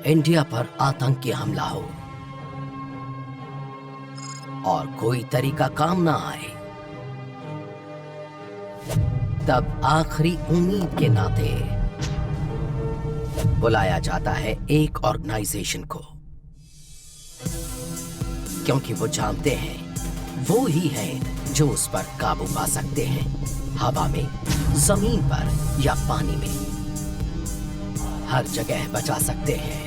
India पर आतंकी हमला हो और कोई तरीका काम ना आए, तब आखिरी उम्मीद के नाते बुलाया जाता है एक ऑर्गेनाइजेशन को, क्योंकि वो जानते हैं वो ही है जो उस पर काबू पा सकते हैं, हवा में, जमीन पर या पानी में, हर जगह बचा सकते हैं।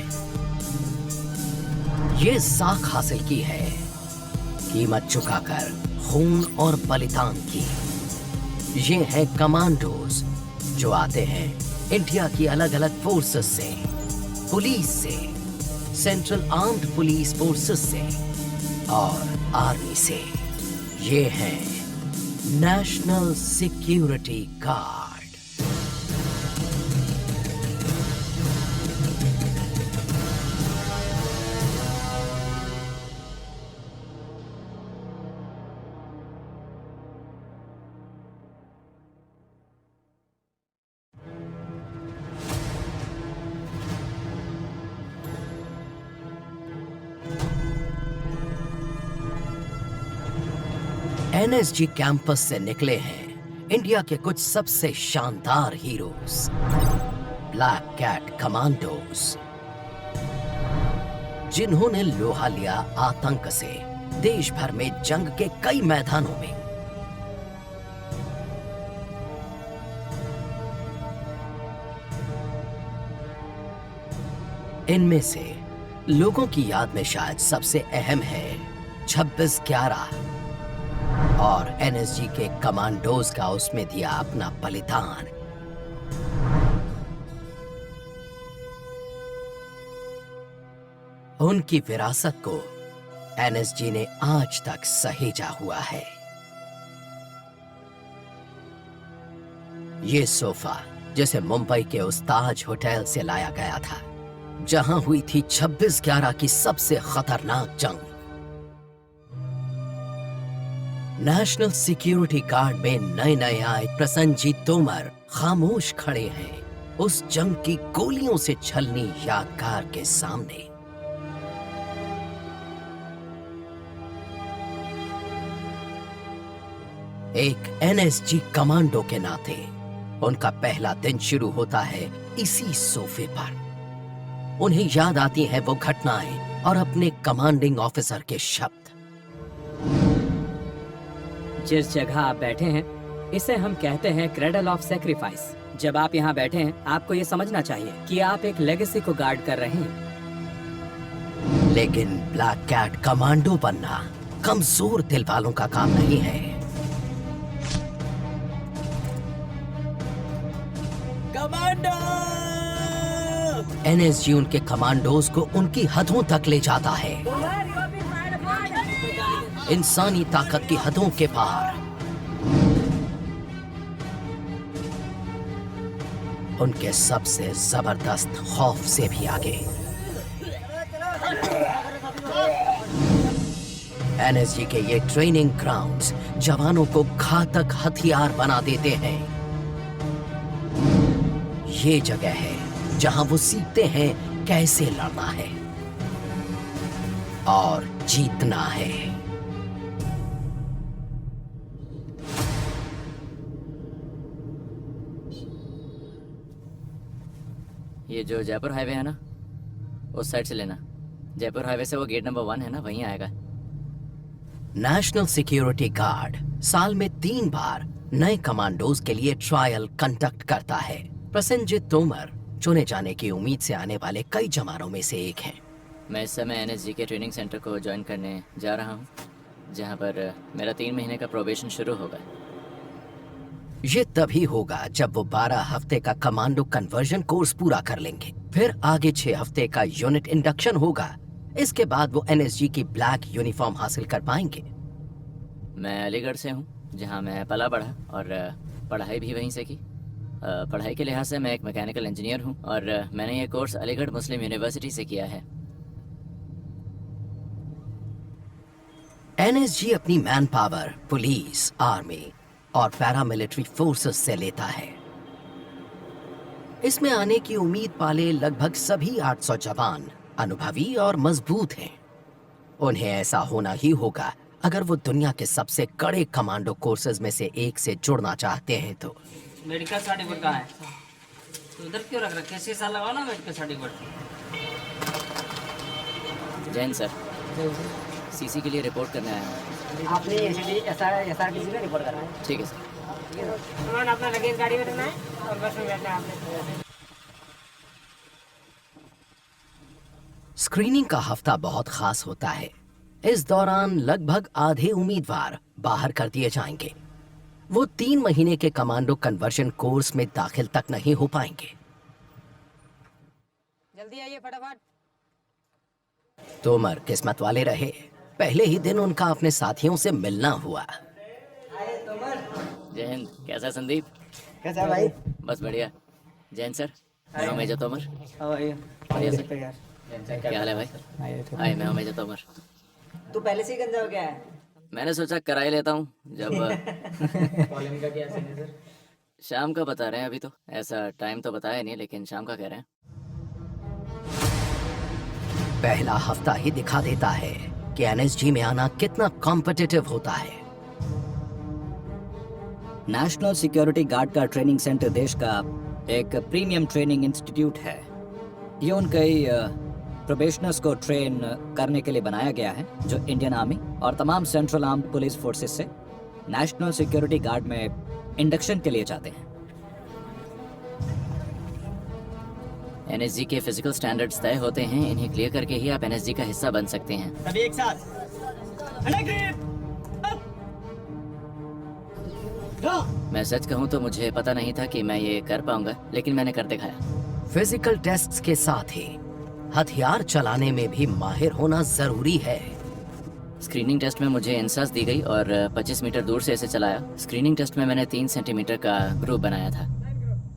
ये साख हासिल की है कीमत चुकाकर, खून और बलिदान की। ये हैं कमांडोज जो आते हैं इंडिया की अलग अलग फोर्सेस से, पुलिस से, सेंट्रल आर्म्ड पुलिस फोर्सेस से और आर्मी से। ये हैं national security guard. NSG campus से निकले हैं इंडिया के कुछ सबसे शानदार हीरोज, ब्लैक कैट कमांडोज, जिन्होंने लोहा लिया आतंक से देश भर में जंग के कई मैदानों में। इनमें से लोगों की याद में शायद सबसे अहम है 26/11 और एनएसजी के कमांडोज का उसमें दिया अपना बलिदान। उनकी विरासत को एनएसजी ने आज तक सहेजा हुआ है। ये सोफा जिसे मुंबई के उस ताज होटल से लाया गया था जहां हुई थी 26/11 की सबसे खतरनाक जंग। नेशनल सिक्योरिटी गार्ड में नए नए आए प्रसन्नजीत तोमर खामोश खड़े हैं उस जंग की गोलियों से छलनी यादगार के सामने। एक एनएसजी कमांडो के नाते उनका पहला दिन शुरू होता है इसी सोफे पर। उन्हें याद आती हैं वो घटनाएं और अपने कमांडिंग ऑफिसर के शब्द। जिस जगह आप बैठे हैं इसे हम कहते हैं क्रेडल ऑफ सैक्रिफाइस। जब आप यहाँ बैठे हैं आपको ये समझना चाहिए कि आप एक लेगेसी को गार्ड कर रहे हैं। लेकिन ब्लैक कैट कमांडो बनना कमजोर दिल वालों का काम नहीं है। कमांडो! एनएसजी उनके कमांडोज को उनकी हदों तक ले जाता है, इंसानी ताकत की हदों के पार। उनके सबसे जबरदस्त खौफ से भी आगे। एनएसजी के ये ट्रेनिंग ग्राउंड्स जवानों को घातक हथियार बना देते हैं। ये जगह है जहां वो सीखते हैं कैसे लड़ना है और जीतना है। ये जो जयपुर हाईवे है ना, उस साइड से लेना। जयपुर हाईवे से वो गेट नंबर 1 है ना, वहीं आएगा। नेशनल सिक्योरिटी गार्ड साल में 3 बार नए कमांडोज के लिए ट्रायल कंडक्ट करता है। प्रसन्नजीत तोमर चुने जाने की उम्मीद से आने वाले कई जवानों में से एक हैं। मैं इस समय एनएसजी के ट्रेनिंग सेंटर को ज्वाइन करने जा रहा हूँ, जहाँ पर मेरा 3 महीने का प्रोबेशन शुरू होगा। ये तभी होगा जब वो 12 हफ्ते का कमांडो कन्वर्जन कोर्स पूरा कर लेंगे। फिर आगे 6 हफ्ते का यूनिट इंडक्शन होगा। इसके बाद वो एनएसजी की ब्लैक यूनिफॉर्म हासिल कर पाएंगे। मैं अलीगढ़ से हूँ, जहाँ मैं पला बढ़ा और पढ़ाई भी वहीं से की। पढ़ाई के लिहाज से मैं एक मैकेनिकल इंजीनियर हूँ और मैंने ये कोर्स अलीगढ़ मुस्लिम यूनिवर्सिटी से किया है। एनएसजी अपनी मैन पावर पुलिस, आर्मी और पैरामिलिट्री फोर्सेस से लेता है। इसमें आने की उम्मीद पाले लगभग सभी 800 जवान अनुभवी और मजबूत हैं। उन्हें ऐसा होना ही होगा अगर वो दुनिया के सबसे कड़े कमांडो कोर्सेज में से एक से जुड़ना चाहते हैं तो। मेडिकल सर्टिफिकेट कहाँ है? तो उधर क्यों रख रखे? शीशा लगाओ ना medical certificate. Jain sir, CC के लिए रिपोर्ट करने आया हूँ। आपने SRTC में रिपोर्ट करना है। ठीक है सर। सामान अपना लगेज गाड़ी में रखना है और बस में बैठना है आपने। स्क्रीनिंग का हफ्ता बहुत खास होता है। इस दौरान लगभग आधे उम्मीदवार बाहर कर दिए जाएंगे। वो 3 महीने के कमांडो कन्वर्जन कोर्स में दाखिल तक नहीं हो पाएंगे। जल्दी आइए फटाफट। तोमर किस्मत वाले रहे। पहले ही दिन उनका अपने साथियों से मिलना हुआ। जय हिंद। कैसा संदीप? कैसा है भाई? बस बढ़िया। जैन सर, मैं हूँ मेजर तोमर। बढ़िया सर। क्या हाल है भाई? हाय, मैं हूँ मेजर तोमर। तू पहले से ही गंजा हो गया है? मैंने सोचा करा ही लेता हूँ जब कॉलिंग का क्या सीन है सर? शाम का बता रहे हैं। अभी तो ऐसा टाइम तो बताया नहीं, लेकिन शाम का कह रहे हैं। पहला हफ्ता ही दिखा देता है कि एनएसजी में आना कितना कॉम्पिटिटिव होता है। नेशनल सिक्योरिटी गार्ड का ट्रेनिंग सेंटर देश का एक प्रीमियम ट्रेनिंग इंस्टीट्यूट है। ये उन कई प्रोबेशनर्स को ट्रेन करने के लिए बनाया गया है जो इंडियन आर्मी और तमाम सेंट्रल आर्म्ड पुलिस फोर्सेस से नेशनल सिक्योरिटी गार्ड में इंडक्शन के लिए जाते हैं। एनएसजी के फिजिकल स्टैंडर्ड्स तय होते हैं। इन्हें क्लियर करके ही आप एनएसजी का हिस्सा बन सकते हैं। सभी एक साथ। मैं सच कहूँ तो मुझे पता नहीं था कि मैं ये कर पाऊंगा, लेकिन मैंने कर दिखाया। फिजिकल टेस्ट्स के साथ ही हथियार चलाने में भी माहिर होना जरूरी है। स्क्रीनिंग टेस्ट में मुझे इंसास दी गई और 25 मीटर दूर से इसे चलाया। स्क्रीनिंग टेस्ट में मैंने 3 सेंटीमीटर का ग्रुप बनाया था।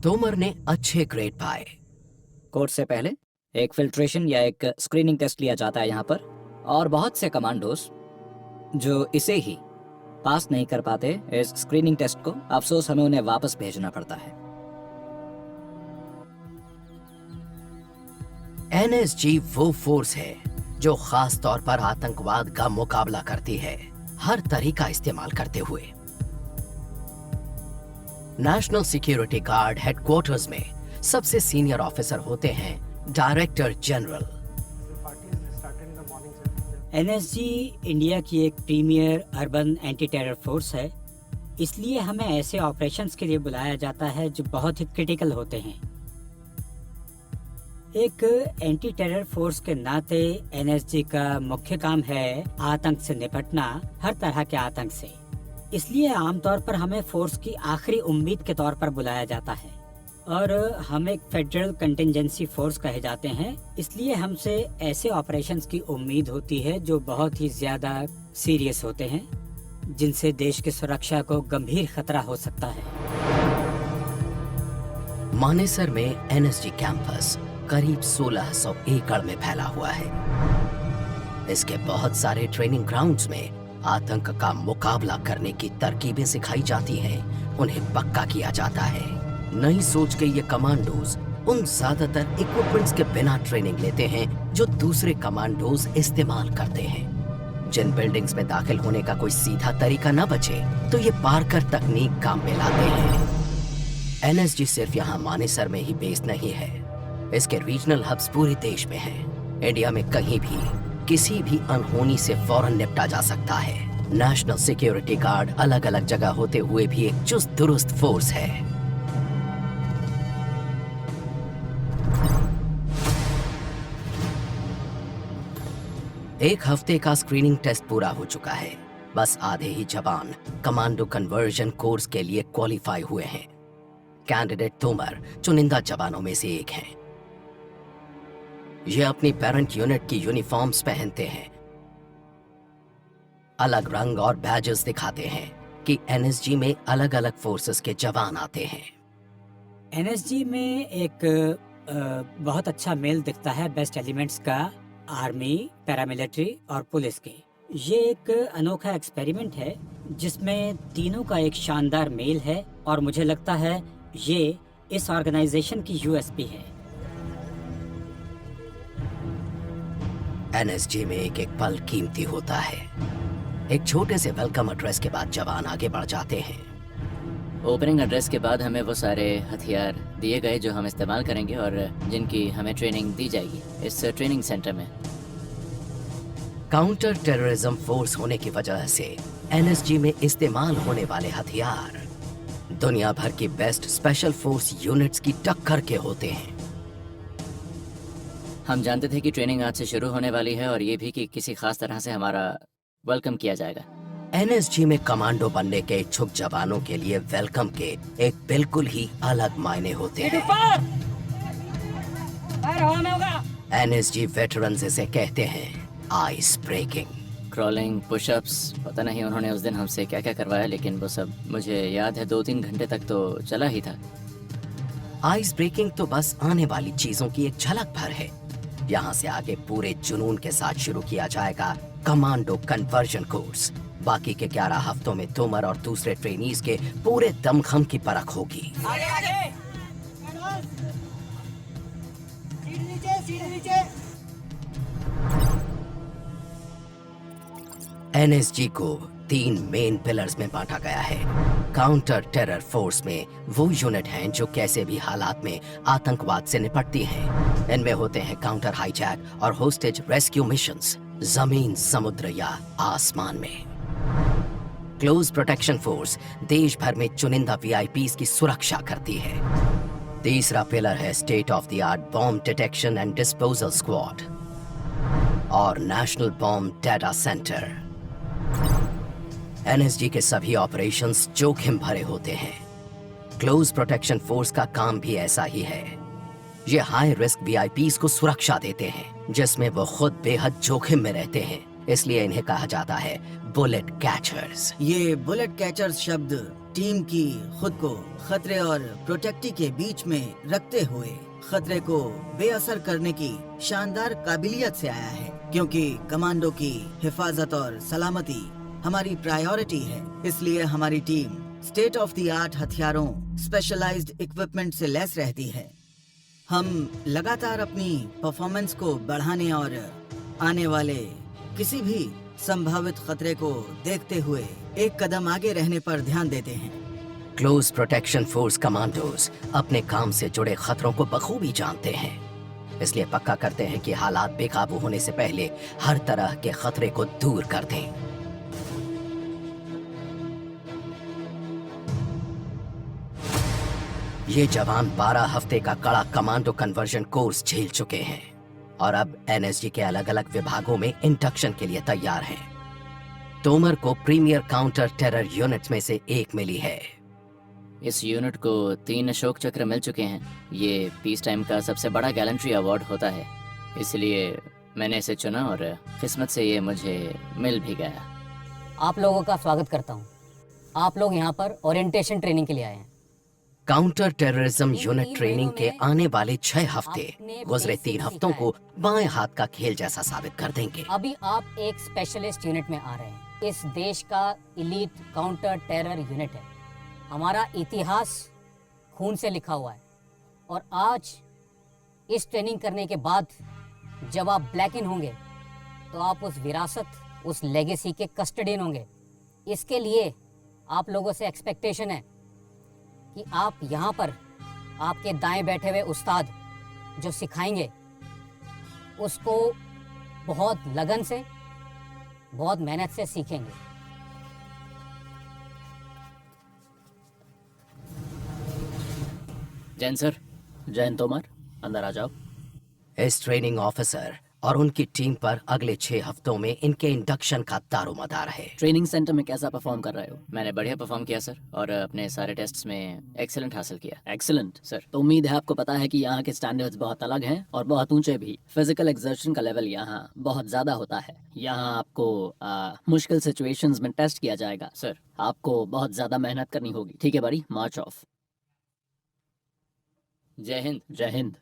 तोमर ने अच्छे ग्रेड पाए। कोर्स से पहले एक फिल्ट्रेशन या एक स्क्रीनिंग टेस्ट लिया जाता है यहाँ पर, और बहुत से कमांडोज जो इसे ही पास नहीं कर पाते इस स्क्रीनिंग टेस्ट को, अफसोस हमें उन्हें वापस भेजना पड़ता है। एनएसजी वो फोर्स है जो खास तौर पर आतंकवाद का मुकाबला करती है, हर तरीका इस्तेमाल करते हुए। नेशनल सिक्योरिटी गार्ड हेडक्वार्टर्स में सबसे सीनियर ऑफिसर होते हैं डायरेक्टर जनरल। एनएसजी इंडिया की एक premier urban anti terror force है, इसलिए हमें ऐसे ऑपरेशंस के लिए बुलाया जाता है जो बहुत ही क्रिटिकल होते हैं। एक एंटी टेरर फोर्स के नाते एनएसजी का मुख्य काम है आतंक से निपटना, हर तरह के आतंक से। इसलिए आमतौर पर हमें फोर्स की आखिरी उम्मीद के तौर पर बुलाया जाता है, और हम एक फेडरल कंटिजेंसी फोर्स कहे जाते हैं। इसलिए हमसे ऐसे ऑपरेशंस की उम्मीद होती है जो बहुत ही ज्यादा सीरियस होते हैं, जिनसे देश की सुरक्षा को गंभीर खतरा हो सकता है। मानेसर में एनएसजी कैंपस करीब 1600 एकड़ में फैला हुआ है। इसके बहुत सारे ट्रेनिंग ग्राउंड्स में आतंक का मुकाबला करने की तरकीबें सिखाई जाती हैं, उन्हें पक्का किया जाता है। नई सोच के ये कमांडोज उन ज्यादातर इक्विपमेंट्स के बिना ट्रेनिंग लेते हैं जो दूसरे कमांडोज इस्तेमाल करते हैं। जिन बिल्डिंग्स में दाखिल होने का कोई सीधा तरीका न बचे तो ये पार्कर तकनीक काम में लाते हैं। एनएसजी सिर्फ यहाँ मानेसर में ही बेस्ड नहीं है, इसके रीजनल हब्स पूरे देश में हैं। इंडिया में कहीं भी किसी भी अनहोनी से फौरन निपटा जा सकता है। नेशनल सिक्योरिटी गार्ड अलग अलग जगह होते हुए भी एक चुस्त दुरुस्त फोर्स है। एक हफ्ते का स्क्रीनिंग टेस्ट पूरा हो चुका है। बस आधे ही जवान कमांडो कन्वर्जन कोर्स के लिए क्वालिफाई हुए हैं। कैंडिडेट तोमर चुनिंदा जवानों में से एक हैं। ये अपनी पेरेंट यूनिट की यूनिफॉर्म्स पहनते हैं, अलग रंग और बैजेस दिखाते हैं कि एनएसजी में अलग अलग फोर्सेस के जवान आते हैं। एनएसजी में एक बहुत अच्छा मेल दिखता है बेस्ट एलिमेंट्स का, आर्मी, पैरामिलिट्री और पुलिस के। ये एक अनोखा एक्सपेरिमेंट है जिसमें तीनों का एक शानदार मेल है, और मुझे लगता है ये इस ऑर्गेनाइजेशन की यूएसपी है। एनएसजी में एक एक पल कीमती होता है। एक छोटे से वेलकम एड्रेस के बाद जवान आगे बढ़ जाते हैं। ओपनिंग एड्रेस के बाद हमें वो सारे हथियार दिए गए जो हम इस्तेमाल करेंगे और जिनकी हमें ट्रेनिंग दी जाएगी इस ट्रेनिंग सेंटर में। काउंटर टेररिज्म फोर्स होने की वजह से एनएसजी में इस्तेमाल होने वाले हथियार दुनिया भर की बेस्ट स्पेशल फोर्स यूनिट्स की टक्कर के होते हैं। हम जानते थे कि ट्रेनिंग आज से शुरू होने वाली है और ये भी कि किसी खास तरह से हमारा वेलकम किया जाएगा। एनएसजी में कमांडो बनने के इच्छुक जवानों के लिए वेलकम के एक बिल्कुल ही अलग मायने होते हैं। एनएसजी वेटरन्स इसे कहते हैं आइस ब्रेकिंग। क्रॉलिंग, पुशअप्स, पता नहीं उन्होंने उस दिन हमसे क्या क्या करवाया, लेकिन वो सब मुझे याद है 2-3 घंटे तक तो चला ही था। आइस ब्रेकिंग तो बस आने वाली चीजों की एक झलक भर है। यहाँ से आगे पूरे जुनून के साथ शुरू किया जाएगा कमांडो कन्वर्जन कोर्स। बाकी के 11 हफ्तों में तोमर और दूसरे ट्रेनीज के पूरे दमखम की परख होगी। एनएसजी को 3 मेन पिलर्स में बांटा गया है। काउंटर टेरर फोर्स में वो यूनिट हैं जो कैसे भी हालात में आतंकवाद से निपटती हैं। इनमें होते हैं काउंटर हाईजैक और होस्टेज रेस्क्यू मिशंस, जमीन, समुद्र या आसमान में। क्लोज प्रोटेक्शन फोर्स देश भर में चुनिंदा वीआईपीज की सुरक्षा करती है। तीसरा पिलर है state of the art bomb detection and disposal squad और national bomb data centre. NSG के सभी ऑपरेशंस जोखिम भरे होते हैं। क्लोज प्रोटेक्शन फोर्स का काम भी ऐसा ही है। ये हाई रिस्क वीआईपीज को सुरक्षा देते हैं जिसमें वो खुद बेहद जोखिम में रहते हैं, इसलिए इन्हें कहा जाता है बुलेट कैचर्स। ये बुलेट कैचर्स शब्द टीम की खुद को खतरे और प्रोटेक्टी के बीच में रखते हुए खतरे को बेअसर करने की शानदार काबिलियत से आया है, क्योंकि कमांडो की हिफाजत और सलामती हमारी प्रायोरिटी है। इसलिए हमारी team state of the art हथियारों, स्पेशलाइज्ड इक्विपमेंट से लैस रहती है। हम लगातार अपनी परफॉर्मेंस को बढ़ाने और आने वाले किसी भी संभावित खतरे को देखते हुए एक कदम आगे रहने पर ध्यान देते हैं। क्लोज प्रोटेक्शन फोर्स कमांडोज अपने काम से जुड़े खतरों को बखूबी जानते हैं, इसलिए पक्का करते हैं कि हालात बेकाबू होने से पहले हर तरह के खतरे को दूर कर दें। ये जवान 12 हफ्ते का कड़ा कमांडो कन्वर्जन कोर्स झेल चुके हैं और अब एनएसजी के अलग अलग विभागों में इंडक्शन के लिए तैयार हैं। तोमर को प्रीमियर काउंटर टेरर यूनिट में से एक मिली है। इस यूनिट को 3 अशोक चक्र मिल चुके हैं। ये पीस टाइम का सबसे बड़ा गैलेंट्री अवार्ड होता है, इसलिए मैंने इसे चुना और किस्मत से ये मुझे मिल भी गया। आप लोगों का स्वागत करता हूँ। आप लोग यहाँ पर ओरिएंटेशन ट्रेनिंग के लिए आए हैं। काउंटर टेररिज्म यूनिट ट्रेनिंग के आने वाले 6 हफ्ते गुजरे 3 हफ्तों को बाएं हाथ का खेल जैसा साबित कर देंगे। अभी आप एक स्पेशलिस्ट यूनिट में आ रहे हैं। इस देश का इलीट काउंटर टेरर यूनिट है। हमारा इतिहास खून से लिखा हुआ है और आज इस ट्रेनिंग करने के बाद जब आप ब्लैक इन होंगे तो आप उस विरासत, उस लेगेसी के कस्टडियन होंगे। इसके लिए आप लोगों से एक्सपेक्टेशन है कि आप यहाँ पर आपके दाएं बैठे हुए उस्ताद जो सिखाएंगे उसको बहुत लगन से, बहुत मेहनत से सीखेंगे। जैन सर। जैन तोमर, अंदर आ जाओ। इस ट्रेनिंग ऑफिसर और उनकी टीम पर अगले 6 हफ्तों में इनके इंडक्शन का दारोमदार है। ट्रेनिंग सेंटर में कैसा परफॉर्म कर रहे हो? मैंने बढ़िया परफॉर्म किया सर और अपने सारे टेस्ट्स में एक्सीलेंट हासिल किया। Excellent sir. तो उम्मीद है आपको पता है कि यहाँ के स्टैंडर्ड्स बहुत अलग हैं और बहुत ऊंचे भी। फिजिकल एक्सर्शन का लेवल यहाँ बहुत ज्यादा होता है। यहाँ आपको मुश्किल सिचुएशंस में टेस्ट किया जाएगा। सर। आपको बहुत ज्यादा मेहनत करनी होगी। ठीक है बड़ी, मार्च ऑफ। जय हिंद। जय हिंद।